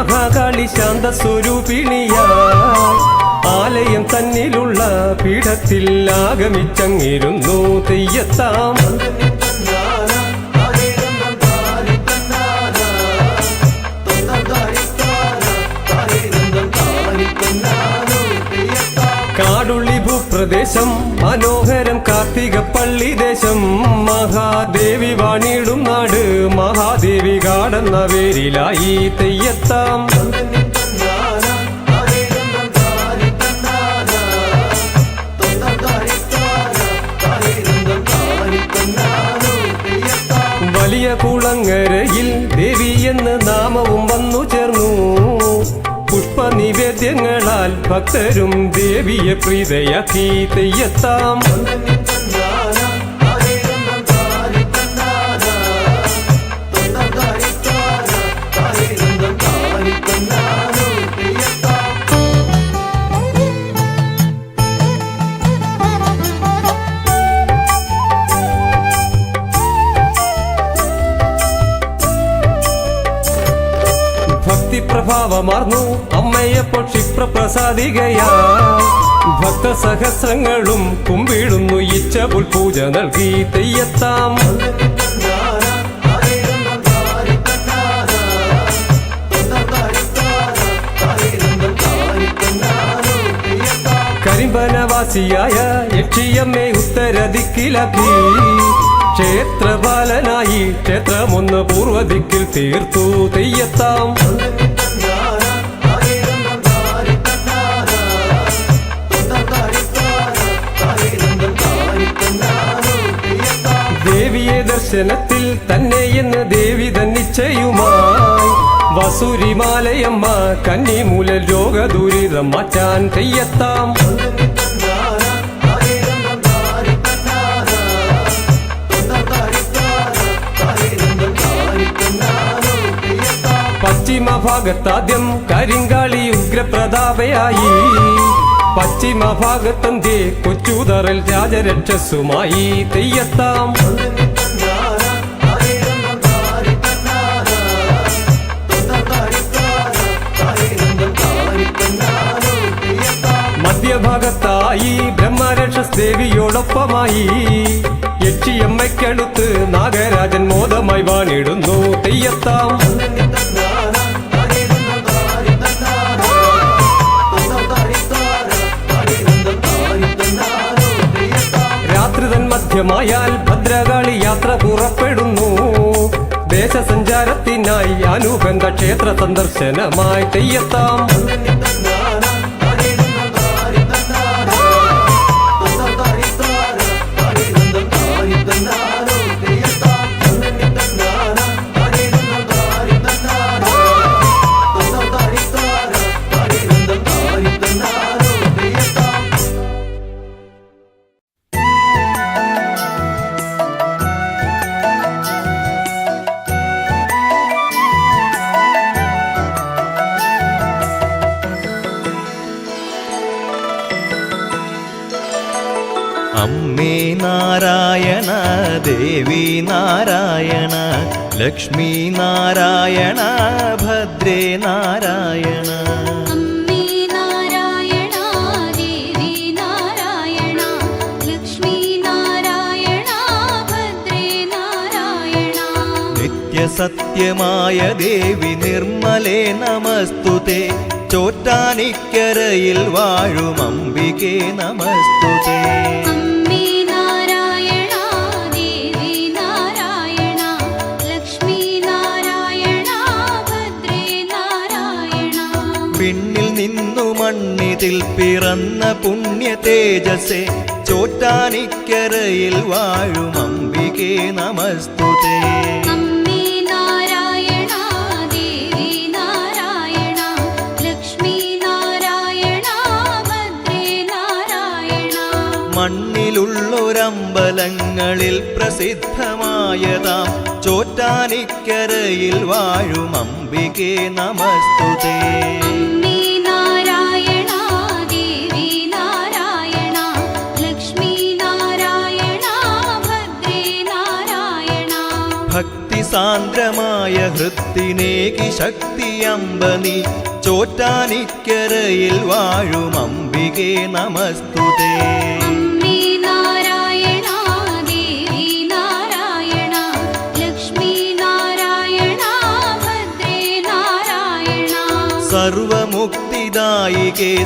മഹാകാളി ശാന്തസ്വരൂപിണിയാ ആലയം തന്നിലുള്ള പീഠത്തിൽ ആഗമിച്ചങ്ങിരുന്നു തെയ്യത്താം. കാടുള്ളി ഭൂപ്രദേശം മനോഹരം കാർത്തിക പള്ളി ദേശം മഹാദേവി വാണിടും നാട് മഹാദേവി കാടെന്ന പേരിലായി തെയ്യത്താം. വലിയ കുളങ്ങരയിൽ ദേവി എന്ന് നാമവും വന്നു ചേർന്നു. പുഷ്പനിവേദ്യങ്ങളാൽ ഭക്തരും ദേവിയെ പ്രീതയാക്കി തെയ്യത്താം. ഭക്തിപ്രഭാവമാർന്നു അമ്മയപ്പോൾ ക്ഷിപ്രപ്രസാദികയാ. ഭക്തസഹസ്രങ്ങളും കുമ്പിടുന്നു ഇച്ഛപുൽ പൂജ നൽകി തെയ്യത്താം. കരിമ്പനവാസിയായ യക്ഷിയമ്മേ ഉത്തരദിക്കിലാക്കി ക്ഷേത്രപാലനായി ക്ഷേത്രമൊന്ന് പൂർവദിക്കിൽ തീർത്തു തെയ്യത്താം. ദേവിയെ ദർശനത്തിൽ തന്നെയെന്ന് ദേവി തന്നിച്ചയുമായി വസൂരിമാലയമ്മ കന്നിമൂലൽ രോഗദുരിതം മാറ്റാൻ തെയ്യത്താം. പശ്ചിമഭാഗത്താദ്യം കരിങ്കാളി ഉഗ്രപ്രതാപയായി പശ്ചിമഭാഗത്തന്ത്യേ കൊച്ചുതറൽ രാജരക്ഷസുമായി തെയ്യത്താം. മധ്യഭാഗത്തായി ബ്രഹ്മരക്ഷസ് ദേവിയോടൊപ്പമായി യക്ഷിയമ്മയ്ക്കടുത്ത് നാഗരാജൻ മോദമായി വാണിടുന്നു തെയ്യത്താം. രാത്രിതൻ മധ്യമായാൽ ഭദ്രകാളി യാത്ര പുറപ്പെടുന്നു. ദേശസഞ്ചാരത്തിനായി അനുബന്ധ ക്ഷേത്ര സന്ദർശനമായി തെയ്യത്താം. അമ്മേ നാരായണ ദേവി നാരായണ ലക്ഷ്മി നാരായണ ഭദ്രേ നാരായണ. അമ്മേ നാരായണ ദേവി നാരായണ ലക്ഷ്മി നാരായണ ഭദ്രേ നാരായണ. നിത്യസത്യമായ ദേവി നിർമ്മലേ നമസ്തുതേ ചോറ്റാനിക്കരയിൽ വാഴും അംബികേ നമസ്തുതേ. അമ്മേ നാരായണ ദേവി നാരായണ ലക്ഷ്മി നാരായണ ഭദ്രേ നാരായണ. പിന്നിൽ നിന്നു മണ്ണിതിൽ പിറന്ന പുണ്യ തേജസ്സേ ചോറ്റാനിക്കരയിൽ വാഴും അംബികേ നമസ്തുതേ. അമ്മേ നാരായണ ദേവി നാരായണ ലക്ഷ്മി നാരായണ ഭദ്രേ നാരായണ. മണ്ണിലുള്ളൊരമ്പലങ്ങളിൽ പ്രസിദ്ധമായതാം ചോറ്റാനിക്കരയിൽ വാഴും അംബികേ നമസ്തുതേ. അമ്മേ നാരായണ ദേവി നാരായണ ലക്ഷ്മി നാരായണ ഭദ്രേ നാരായണ. ഭക്തി സാന്ദ്രമായ ഹൃത്തിനേകി ശക്തിയമ്പനി ചോറ്റാനിക്കരയിൽ വാഴും അംബികേ നമസ്തുതേ. അമ്മേ നാരായണ ദേവി നാരായണ ലക്ഷ്മി നാരായണ ഭദ്രേ നാരായണ. സർവമുക്തിദായികേ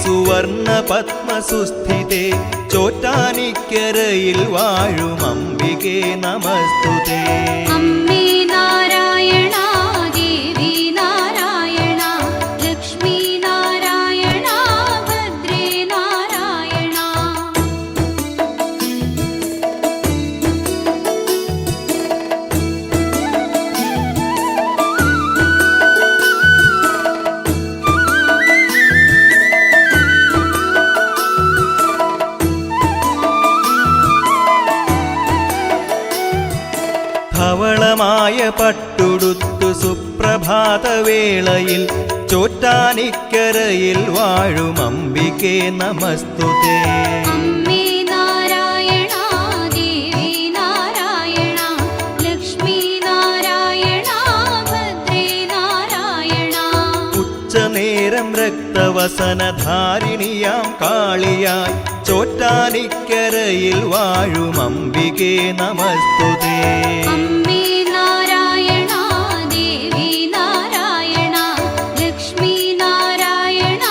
സുവർണ പത്മസുസ്ഥിതേ ചോറ്റാനിക്കരയിൽ വാഴും അംബികേ നമസ്തുതേ. അമ്മേ നാരായണ ദേവി നാരായണ ലക്ഷ്മി നാരായണ ഭദ്രേ നാരായണ. ധവളമായ പട്ടുടുത്തു സുപ്രഭാതവേളയിൽ ചോറ്റാനിക്കരയിൽ വാഴും അംബികേ നമസ്തുതേ. അമ്മേ നാരായണ ദേവി നാരായണ ലക്ഷ്മി നാരായണ ഭദ്രേ നാരായണ. ഉച്ചനേരം രക്തവസനധാരിണിയാം കാളിയായി ചോറ്റാനിക്കരയിൽ വാഴും അംബികേ നമസ്തുതേ. അമ്മേ നാരായണ ദേവി നാരായണ ലക്ഷ്മി നാരായണ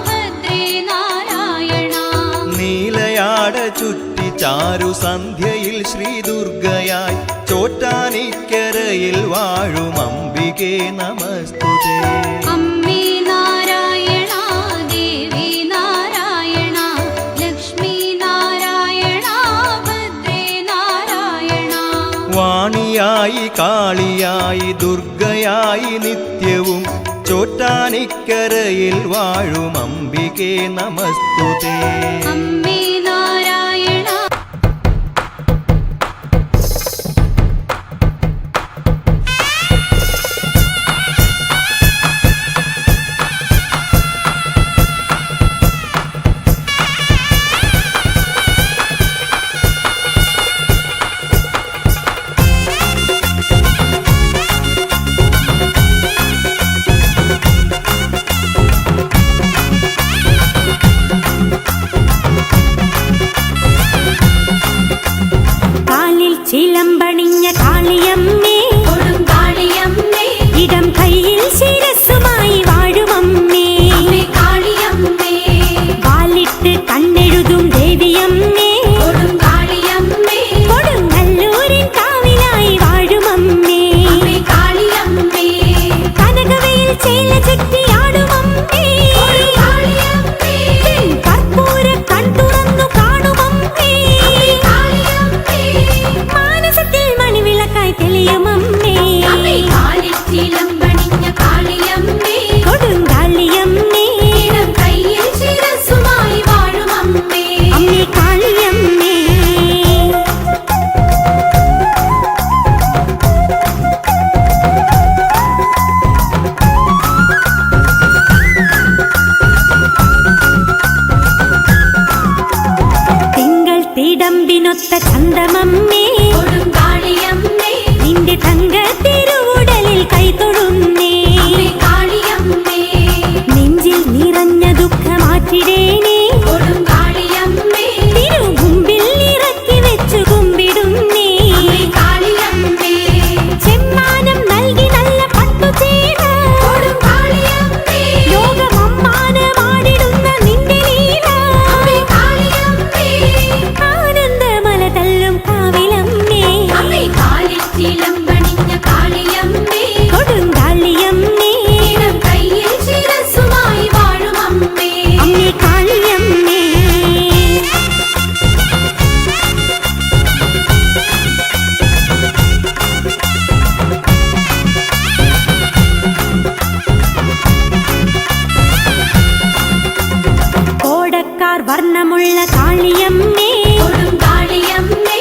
ഭദ്രേ നാരായണ. നീലയാട ചുറ്റി ചാരു സന്ധ്യയിൽ ശ്രീദുർഗയായി ചോറ്റാനിക്കരയിൽ വാഴും അംബികേ നമസ്തുതേ. അമ്മേ നാരായണ ദേവി നാരായണ ലക്ഷ്മി നാരായണ ഭദ്രേ നാരായണ. വാണിയായി കാളിയായി ദുർഗയായി നിത്യവും ചോറ്റാനിക്കരയിൽ വാഴും അംബികേ നമസ്തുതേ. അമ്മേ നാരായണ കാലിൽ ചിലമ്പണിഞ്ഞ കാളിയമ്മേ കൊടുങ്കാളിയമ്മേ ഇടം കയ്യിൽ ശിരസ്സുമായി വാഴുമമ്മേ അമ്മേ കാളിയമ്മേ വാലിട്ട് കണ്ണെഴുതും ദേവിയമ്മേ കൊടുങ്കാളിയമ്മേ കൊടുങ്ങല്ലൂരിൻ കാവിലായി വാഴുമമ്മേ അമ്മേ കാളിയമ്മേ കനകവയിൽ ചേല ചുറ്റിയാടുമമ്മേ കൊടുങ്കാളിയമ്മേ കർപ്പൂര കൺതുറന്നു കാണുമമ്മേ കാളിയമ്മേ മാനസത്തിൽ മണിവിളക്കായി തെളിയുമമ്മേ അമ്മേ കാലിൽ ചിലമ്പണിഞ്ഞ കാളിയമ്മേ കൊടുങ്കാളിയമ്മേ ഇടം കയ്യിൽ ശിരസ്സുമായി വാഴും അമ്മേ. അമ്മേ കാളിയമ്മേ തിങ്കൾ തിടമ്പിനൊത്ത ചന്തമമ്മേ കൊടുങ്കാളിയമ്മേ നിന്റെ തങ്ക തിരുവുടലിൽ കൈതൊഴുന്നേ അമ്മേ കാളിയമ്മേ നെഞ്ചിൽ നിറഞ്ഞ ദുഃഖമാറ്റിടേനേ കൊടുങ്കാളിയമ്മേ തിരുമുമ്പിൽ ഇറക്കി വെച്ചു കുമ്പിടുന്നേ അമ്മേ കാളിയമ്മേ ചെമ്മാനം നൽകി നല്ല പട്ടുചേല കൊടുങ്കാളിയമ്മേ ലോകമമ്മാനമാടിടുന്ന നിന്റെ ലീല അമ്മേ കാളിയമ്മേ ആനന്ദമല തല്ലും കാവിലമ്മേ അമ്മേ കാലിൽ ചിലമ്പണിഞ്ഞ കാളിയമ്മേ കൊടുങ്കാളിയമ്മേ ഇടം കയ്യിൽ ശിരസ്സുമായി വാഴും അമ്മേ. അമ്മേ കാളിയമ്മേ കോടക്കാർ വർണ്ണമുള്ള കാളിയമ്മേ കൊടുങ്കാളിയമ്മേ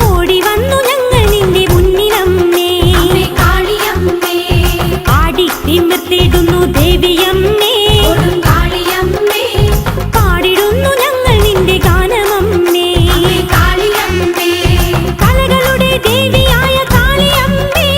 ഓടി വന്നു ഞങ്ങൾ നിന്റെ മുന്നിലമ്മേ അമ്മേ കാളിയമ്മേ ആടി തിമിർത്തിടുന്നു ദേവിയമ്മേ കൊടുങ്കാളിയമ്മേ പാടിടുന്നു ഞങ്ങൾ നിന്റെ ഗാനമമ്മേ അമ്മേ കാളിയമ്മേ കലകളുടെ ദേവിയായ കാളിയമ്മേ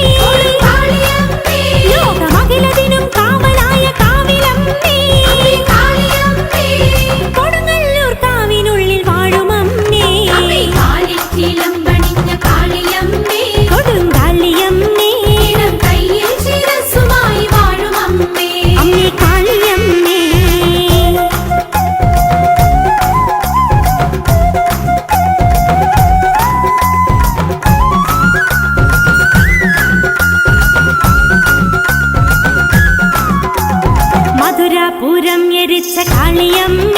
ദേവിയമ്മേ